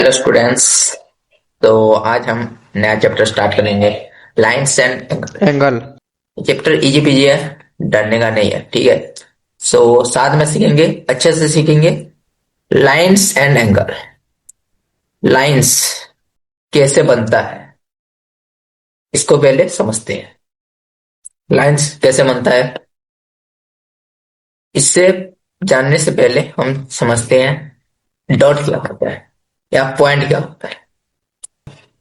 Hello students. तो आज हम नया चैप्टर स्टार्ट करेंगे, lines and angle. Angle. Chapter easy PG है, डरने का नहीं है, ठीक है। साथ में सीखेंगे, अच्छे से सीखेंगे। Lines and angle. लाइन्स कैसे बनता है, इसको पहले समझते हैं। लाइन्स कैसे बनता है, इससे जानने से पहले हम समझते हैं डॉट क्या होता है या पॉइंट क्या होता है।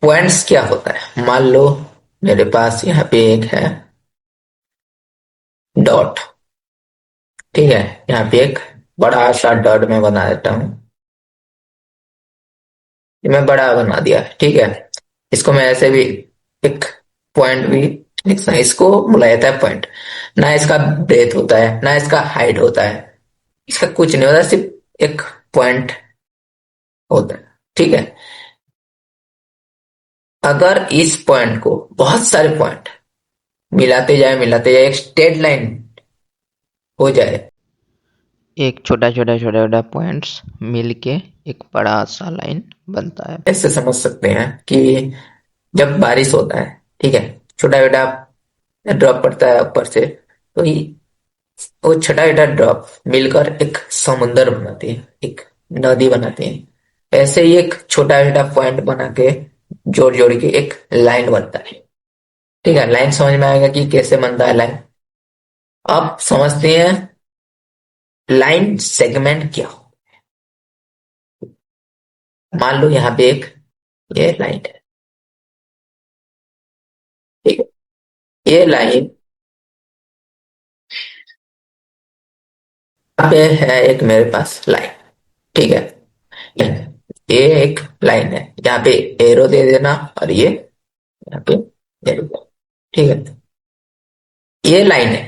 पॉइंट्स क्या होता है, मान लो मेरे पास यहाँ पे एक है डॉट, ठीक है। यहाँ पे एक बड़ा सा डॉट मैं बना देता हूँ। ये मैं बड़ा बना दिया, ठीक है। इसको मैं ऐसे भी एक पॉइंट भी लिख सकता हूँ। इसको बोला जाता है पॉइंट। ना इसका ब्रेथ होता है ना इसका हाइट होता है, इसका कुछ नहीं होता, सिर्फ एक पॉइंट होता है, ठीक है। अगर इस पॉइंट को बहुत सारे पॉइंट मिलाते जाए एक स्ट्रेट लाइन हो जाए। एक छोटा छोटा छोटा छोटा पॉइंट्स मिलके एक बड़ा सा लाइन बनता है। ऐसे समझ सकते हैं कि जब बारिश होता है, ठीक है, छोटा छोटा ड्रॉप पड़ता है ऊपर से, तो ये वो छोटा छोटा ड्रॉप मिलकर एक समुंदर बनाते हैं, एक नदी बनाते हैं। ऐसे ही एक छोटा छोटा पॉइंट बना के जोड़ जोड़ के एक लाइन बनता है, ठीक है। लाइन समझ में आएगा कि कैसे बनता है लाइन। अब समझते हैं लाइन सेगमेंट क्या हो। मान लो यहाँ पे एक ये लाइन है, ठीक है। ये लाइन यहाँ पे है, एक मेरे पास लाइन, ठीक है। ये एक लाइन है, यहाँ पे एरो दे देना और ये यहाँ पे एरो, ठीक है। ये लाइन है,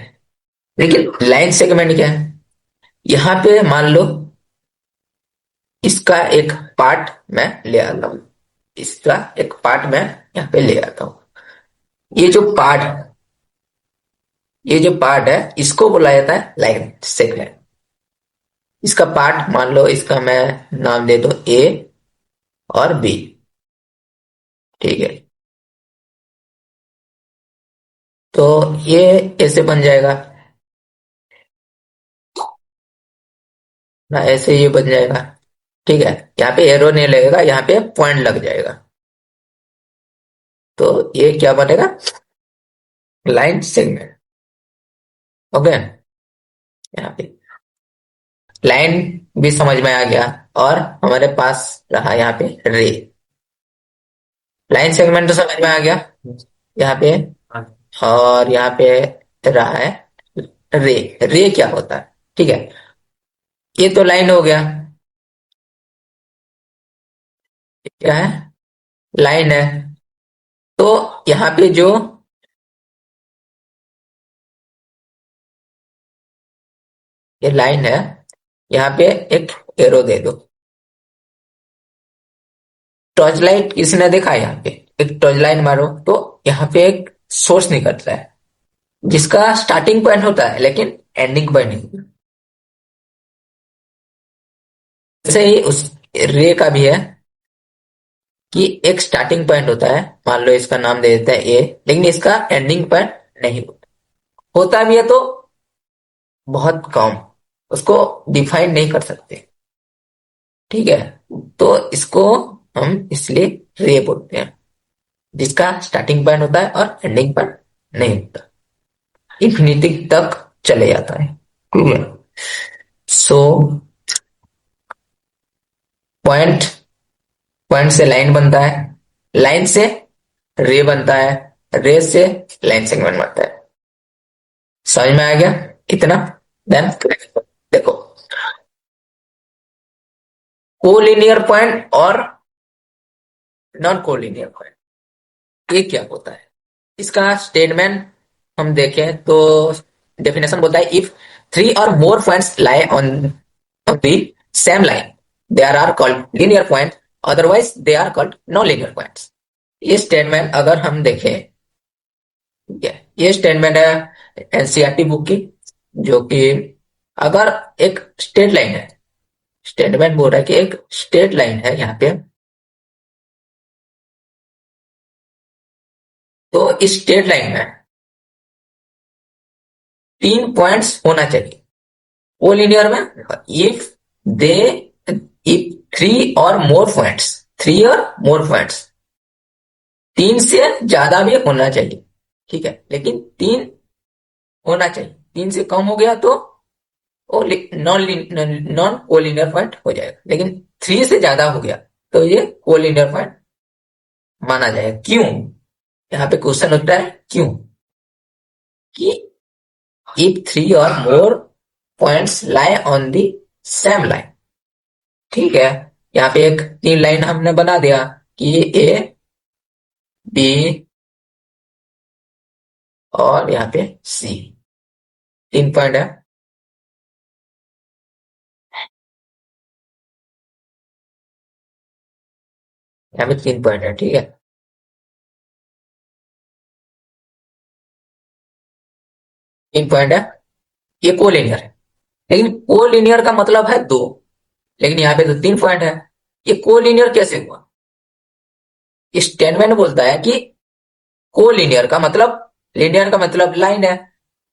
लेकिन लाइन सेगमेंट क्या है। यहाँ पे मान लो इसका एक पार्ट मैं ले आता हूँ, इसका एक पार्ट मैं यहाँ पे ले आता हूँ। ये जो पार्ट ये जो पार्ट है इसको बोला जाता है लाइन सेगमेंट। इसका पार्ट मान लो, इसका मैं नाम दे दो ए और बी, ठीक है। तो ये ऐसे बन जाएगा ना, ऐसे ये बन जाएगा, ठीक है। यहाँ पे एरो नहीं लगेगा, यहाँ पे पॉइंट लग जाएगा। तो ये क्या बनेगा, लाइन सेगमेंट। ओके, यहाँ पे लाइन भी समझ में आ गया। और हमारे पास रहा यहाँ पे रे। लाइन सेगमेंट तो समझ में आ गया यहाँ पे। और यहाँ पे रहा है रे। रे क्या होता है, ठीक है। ये तो लाइन हो गया, क्या है, लाइन है। तो यहाँ पे जो ये लाइन है, यहाँ पे एक एरो दे दो। टॉर्च लाइट किसने देखा, यहाँ पे एक टॉर्च लाइट मारो तो यहाँ पे एक सोर्स निकलता है, जिसका स्टार्टिंग पॉइंट होता है लेकिन एंडिंग पॉइंट नहीं होता। जैसे ही उस रे का भी है कि एक स्टार्टिंग पॉइंट होता है, मान लो इसका नाम दे देता है ए, लेकिन इसका एंडिंग पॉइंट नहीं होता। होता भी है तो बहुत कम, उसको डिफाइन नहीं कर सकते, ठीक है। तो इसको हम इसलिए रे बोलते हैं, जिसका स्टार्टिंग पॉइंट होता है और एंडिंग पॉइंट नहीं होता, इन्फिनिटी तक चले जाता है, ठीक है। सो पॉइंट पॉइंट से लाइन बनता है, लाइन से रे बनता है, रे से लाइन सेगमेंट बनता है। समझ में आ गया इतना। देन देखो, कोलिनियर पॉइंट और नॉन कोलिनियर पॉइंट, ये क्या होता है, इसका स्टेटमेंट हम देखें तो डेफिनेशन बोलता है, इफ थ्री और more points lie on the same line they are called linear point, otherwise they are called non linear points. ये स्टेटमेंट अगर हम देखें, ठीक है, ये स्टेटमेंट है एनसीईआरटी बुक की, जो कि अगर एक स्ट्रेट लाइन है, स्टेटमेंट बोल रहा है कि एक स्ट्रेट लाइन है यहाँ पे, इस स्ट्रेट लाइन में 3 पॉइंट्स होना चाहिए। कोलिनियर में इफ दे इफ 3 और मोर पॉइंट्स, 3 और मोर पॉइंट्स, 3 से ज्यादा भी होना चाहिए, ठीक है, लेकिन 3 होना चाहिए। 3 से कम हो गया तो वो नॉन कोलिनियर पॉइंट हो जाएगा, लेकिन 3 से ज्यादा हो गया तो ये कोलिनियर पॉइंट माना जाएगा। क्यों? यहाँ पे क्वेश्चन होता है क्यों, कि इफ 3 और more points lie on the same line, ठीक है। यहाँ पे एक 3 लाइन हमने बना दिया कि ए बी और यहाँ पे सी, 3 पॉइंट है। यहाँ पे 3 पॉइंट है, ठीक है। 3 पॉइंट है, ये कोलिनियर है, लेकिन कोलिनियर का मतलब है 2, लेकिन यहाँ पे तो 3 पॉइंट है। ये कोलिनियर कैसे हुआ? स्टेटमेंट बोलता है कि कोलिनियर का मतलब, लिनियर का मतलब लाइन है,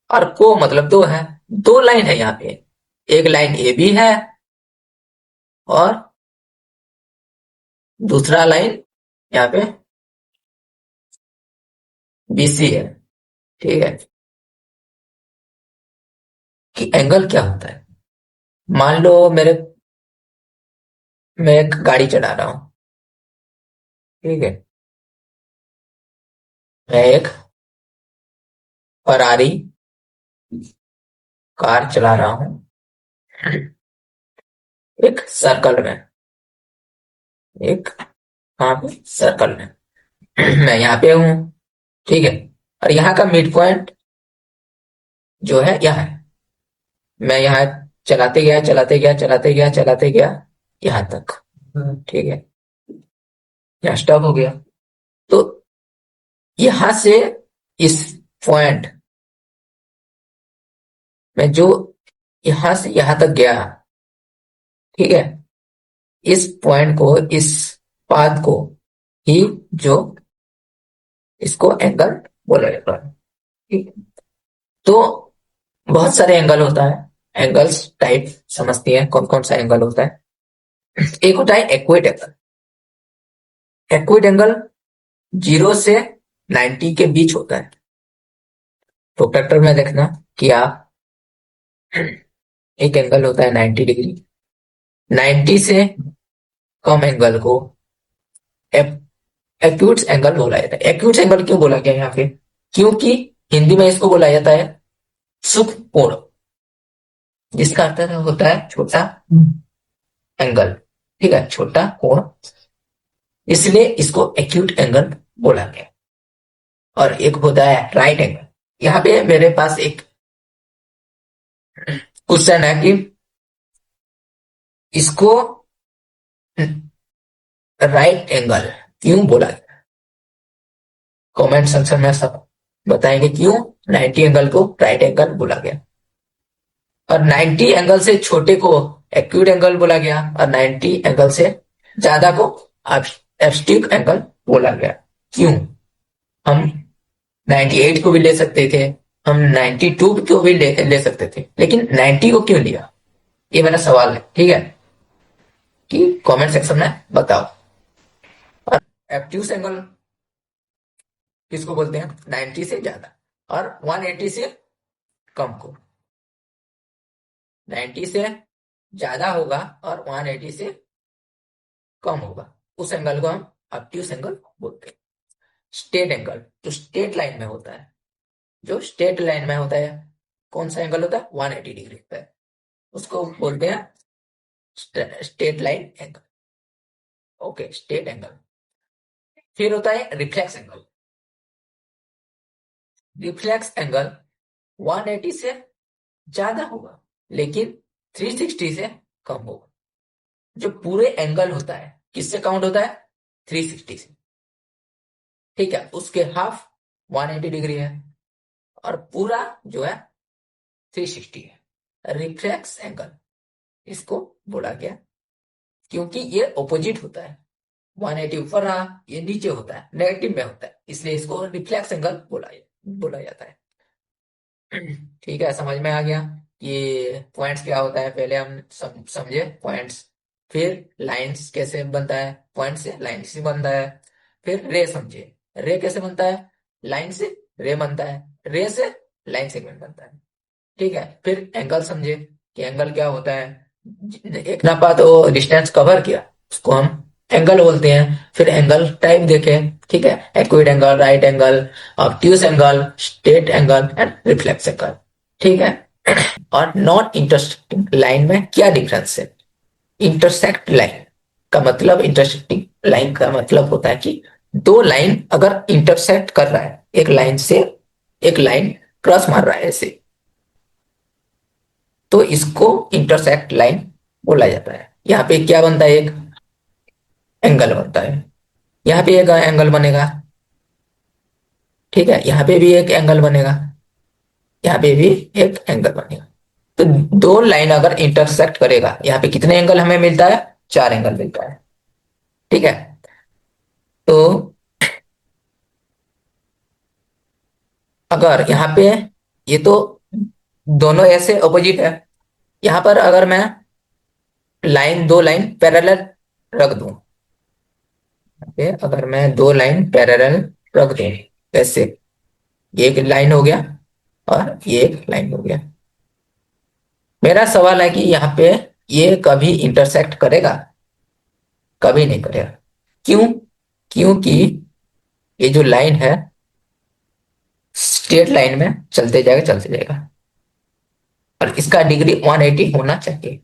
और को मतलब 2 है। 2 लाइन है यहाँ पे, एक लाइन ए बी है और दूसरा लाइन यहाँ पे बी सी है, ठीक है। कि एंगल क्या होता है? मान लो मैं एक गाड़ी चला रहा हूँ, ठीक है। मैं एक फरारी कार चला रहा हूँ एक सर्कल में, एक कहाँ पे सर्कल में मैं यहाँ पे हूँ, ठीक है। और यहाँ का मिड पॉइंट जो है यहाँ है। मैं यहाँ चलाते गया चलाते गया चलाते गया चलाते गया यहाँ तक, ठीक है। यहाँ स्टॉप हो गया, तो यहाँ से इस पॉइंट में जो यहाँ से यहाँ तक गया, ठीक है, इस पॉइंट को, इस पाथ को ही जो इसको एंगल बोला जाता है, ठीक है। तो बहुत सारे एंगल होता है, एंगल्स टाइप समझती है कौन कौन सा एंगल होता है। एक होता है एक्वेट एंगल। एक्वेट एंगल 0 से 90 के बीच होता है। प्रोट्रैक्टर में देखना कि आप, एक एंगल होता है 90 डिग्री। 90 से कम एंगल को एक्यूट एंगल बोला जाता है। एक्यूट एंगल क्यों बोला गया यहाँ पे? क्योंकि हिंदी में इसको बोला जाता है सूक्ष्म कोण, जिसका अर्थ होता है छोटा एंगल, ठीक है, छोटा कोण, इसलिए इसको एक्यूट एंगल बोला गया। और एक होता है राइट एंगल। यहाँ पे मेरे पास एक क्वेश्चन है कि इसको राइट एंगल क्यों बोला गया? कमेंट सेक्शन में सब बताएंगे क्यों 90 एंगल को राइट एंगल बोला गया। और 90 एंगल से छोटे को एक्यूट एंगल बोला गया, और 90 एंगल से ज्यादा को एब्स्ट्यूट एंगल बोला गया। क्यों? हम 98 को भी ले सकते थे, हम 92 को भी ले सकते थे, लेकिन 90 को क्यों लिया? ये मेरा सवाल है, ठीक है, कि कमेंट सेक्शन में बताओ। और एब्ट्यूस एंगल किसको बोलते हैं? 90 से ज्यादा और 180 से कम को। 90 से ज्यादा होगा और 180 से कम होगा, उस एंगल को हम ऑब्ट्यूस एंगल बोलते हैं। स्ट्रेट एंगल जो स्ट्रेट लाइन में होता है, जो स्ट्रेट लाइन में होता है, कौन सा एंगल होता है? 180 डिग्री होता है, उसको बोलते हैं straight line angle. Okay, straight angle. फिर होता है रिफ्लेक्स एंगल। रिफ्लेक्स एंगल 180 से ज्यादा होगा, लेकिन 360 से कम होगा। जो पूरे एंगल होता है किससे काउंट होता है? 360 से, ठीक है। उसके हाफ 180 डिग्री है और पूरा जो है 360 है। रिफ्लेक्स एंगल इसको बोला गया क्योंकि ये ऑपोजिट होता है, 180 ऊपर रहा, ये नीचे होता है, नेगेटिव में होता है, इसलिए इसको रिफ्लेक्स एंगल बोला जाता है। ठीक है, समझ में आ गया कि पॉइंट्स क्या होता है। पहले हम समझे पॉइंट्स, फिर लाइंस कैसे बनता है, पॉइंट से लाइन से बनता है। फिर रे समझे, रे कैसे बनता है, लाइन से रे बनता है, रे से लाइन सेगमेंट बनता है। ठीक है, फिर एंगल समझे कि एंगल क्या होता है। एक नापा तो डिस्टेंस कवर किया, उसको हम एंगल बोलते हैं। फिर एंगल टाइप देखे, ठीक है, acute angle, right angle, obtuse angle, straight angle and reflex angle. ठीक है, और नॉन इंटरसेक्टिंग लाइन में क्या डिफरेंस है। इंटरसेक्ट लाइन का मतलब, इंटरसेक्टिंग लाइन का मतलब होता है कि दो लाइन अगर इंटरसेक्ट कर रहा है, एक लाइन से एक लाइन क्रॉस मार रहा है ऐसे, तो इसको इंटरसेक्ट लाइन बोला जाता है। यहाँ पे क्या बनता है, एक एंगल बनता है, यहाँ पे एक एंगल बनेगा। ठीक है, यहाँ पे भी एक एंगल बनेगा, यहाँ पे भी एक एंगल बनेगा। तो दो लाइन अगर इंटरसेक्ट करेगा, यहाँ पे कितने एंगल हमें मिलता है, चार एंगल मिलता है। ठीक है, तो अगर यहाँ पे, ये तो दोनों ऐसे ऑपोजिट है, यहाँ पर अगर मैं लाइन, दो लाइन पैरेलल रख दूं, पे अगर मैं दो लाइन पैरेलल रख दूं ऐसे, ये एक लाइन हो गया और ये एक लाइन हो गया। मेरा सवाल है कि यहाँ पे ये कभी इंटरसेक्ट करेगा, कभी नहीं करेगा। क्यों, क्योंकि ये जो लाइन है स्ट्रेट लाइन में चलते जाएगा चलते जाएगा, और इसका डिग्री 180 होना चाहिए,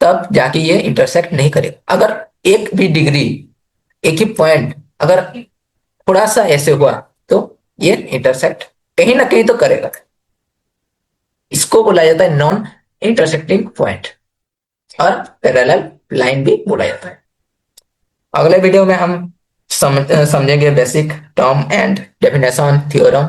तब जाके ये इंटरसेक्ट नहीं करेगा। अगर एक भी डिग्री, एक ही पॉइंट अगर थोड़ा सा ऐसे हुआ, तो ये इंटरसेक्ट कहीं ना कहीं तो करेगा। इसको बोला जाता है नॉन इंटरसेक्टिंग पॉइंट, और पैरेलल लाइन भी बोला जाता है। अगले वीडियो में हम समझेंगे basic term and definition theorem.